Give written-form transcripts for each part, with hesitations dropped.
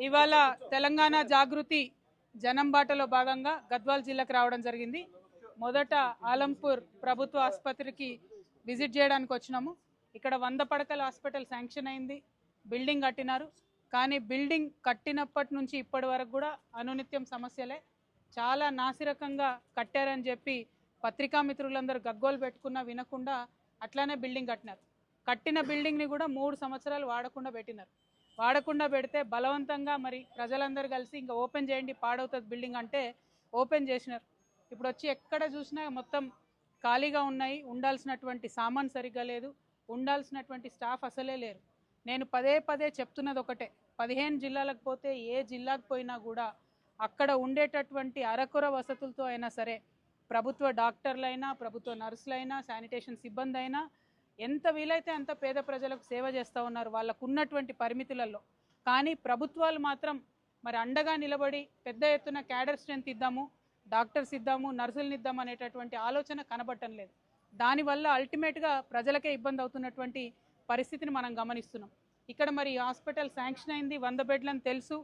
ఇవాళ తెలంగాణ జాగృతి జనం బాటలో భాగంగా గద్వాల్ జిల్లాకు రావడం జరిగింది. మొదట ఆలంపూర్ ప్రభుత్వ ఆసుపత్రికి విజిట్ చేయడానికి వచ్చినాము. ఇక్కడ 100 పడకల హాస్పిటల్ శాంక్షన్ అయింది, బిల్డింగ్ కట్టినారు. కానీ బిల్డింగ్ కట్టినప్పటి నుంచి ఇప్పటి వరకు కూడా అనునిత్యం సమస్యలే. చాలా నాసిరకంగా కట్టారని చెప్పి పత్రికా మిత్రులందరూ గగ్గోలు పెట్టుకున్నా వినకుండా అట్లానే బిల్డింగ్ కట్టినారు. కట్టిన బిల్డింగ్ని కూడా 3 సంవత్సరాలు వాడకుండా పెట్టినారు. వాడకుండా పెడితే బలవంతంగా మరి ప్రజలందరూ కలిసి ఇంకా ఓపెన్ చేయండి పాడవుతుంది బిల్డింగ్ అంటే ఓపెన్ చేసినారు. ఇప్పుడు వచ్చి ఎక్కడ చూసినా మొత్తం ఖాళీగా ఉన్నాయి. ఉండాల్సినటువంటి సామాన్ సరిగ్గా లేదు, ఉండాల్సినటువంటి స్టాఫ్ అసలే లేరు. నేను పదే పదే చెప్తున్నది ఒకటే, 15 జిల్లాలకు పోతే ఏ జిల్లాకు పోయినా కూడా అక్కడ ఉండేటటువంటి అరకొర వసతులతో అయినా సరే ప్రభుత్వ డాక్టర్లైనా, ప్రభుత్వ నర్సులైనా, శానిటేషన్ సిబ్బంది అయినా ఎంత వీలైతే అంత పేద ప్రజలకు సేవ చేస్తూ ఉన్నారు వాళ్ళకు ఉన్నటువంటి పరిమితులలో. కానీ ప్రభుత్వాలు మాత్రం మరి అండగా నిలబడి పెద్ద ఎత్తున క్యాడర్ స్ట్రెంత్ ఇద్దాము, డాక్టర్స్ ఇద్దాము, నర్సులను ఇద్దాము అనేటటువంటి ఆలోచన కనబడటం లేదు. దానివల్ల అల్టిమేట్గా ప్రజలకే ఇబ్బంది అవుతున్నటువంటి పరిస్థితిని మనం గమనిస్తున్నాం. ఇక్కడ మరి హాస్పిటల్ శాంక్షన్ అయింది, 100 బెడ్లని తెలుసు,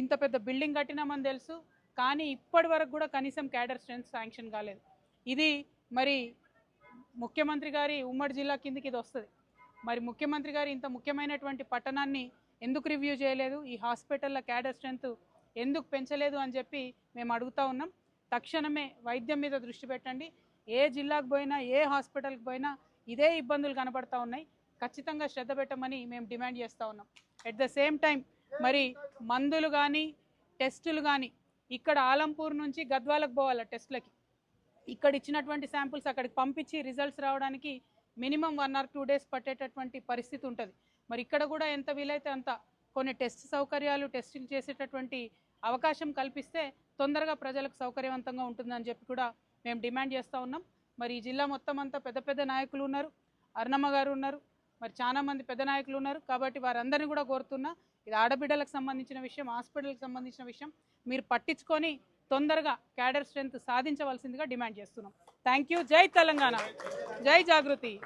ఇంత పెద్ద బిల్డింగ్ కట్టినామని తెలుసు. కానీ ఇప్పటి వరకు కూడా కనీసం క్యాడర్ స్ట్రెంత్ శాంక్షన్ కాలేదు. ఇది మరి ముఖ్యమంత్రి గారి ఉమ్మడి జిల్లా కిందికి ఇది వస్తుంది. మరి ముఖ్యమంత్రి గారు ఇంత ముఖ్యమైనటువంటి పట్టణాన్ని ఎందుకు రివ్యూ చేయలేదు, ఈ హాస్పిటల్ల క్యాడర్ స్ట్రెంత్ ఎందుకు పెంచలేదు అని చెప్పి మేము అడుగుతూ ఉన్నాం. తక్షణమే వైద్యం మీద దృష్టి పెట్టండి. ఏ జిల్లాకు పోయినా, ఏ హాస్పిటల్కి పోయినా ఇదే ఇబ్బందులు కనబడతా ఉన్నాయి. ఖచ్చితంగా శ్రద్ధ పెట్టమని మేము డిమాండ్ చేస్తూ ఉన్నాం. ఎట్ ద సేమ్ టైం మరి మందులు కానీ టెస్టులు కానీ ఇక్కడ ఆలంపూర్ నుంచి గద్వాలకు పోవాలి టెస్టులకి. ఇక్కడ ఇచ్చినటువంటి శాంపుల్స్ అక్కడికి పంపించి రిజల్ట్స్ రావడానికి మినిమం 1 or 2 days పట్టేటటువంటి పరిస్థితి ఉంటుంది. మరి ఇక్కడ కూడా ఎంత వీలైతే అంత కొన్ని టెస్ట్ సౌకర్యాలు, టెస్టులు చేసేటటువంటి అవకాశం కల్పిస్తే తొందరగా ప్రజలకు సౌకర్యవంతంగా ఉంటుందని చెప్పి కూడా మేము డిమాండ్ చేస్తూ ఉన్నాం. మరి ఈ జిల్లా మొత్తం అంతా పెద్ద పెద్ద నాయకులు ఉన్నారు, అరుణమ్మ గారు ఉన్నారు, మరి చాలామంది పెద్ద నాయకులు ఉన్నారు. కాబట్టి వారందరినీ కూడా కోరుతున్నా, ఇది ఆడబిడ్డలకు సంబంధించిన విషయం, హాస్పిటల్కి సంబంధించిన విషయం, మీరు పట్టించుకొని తొందరగా క్యాడర్ స్ట్రెంత్ సాధించవలసిందిగా డిమాండ్ చేస్తున్నాం. Thank you. జై తెలంగాణ, జై జాగృతి.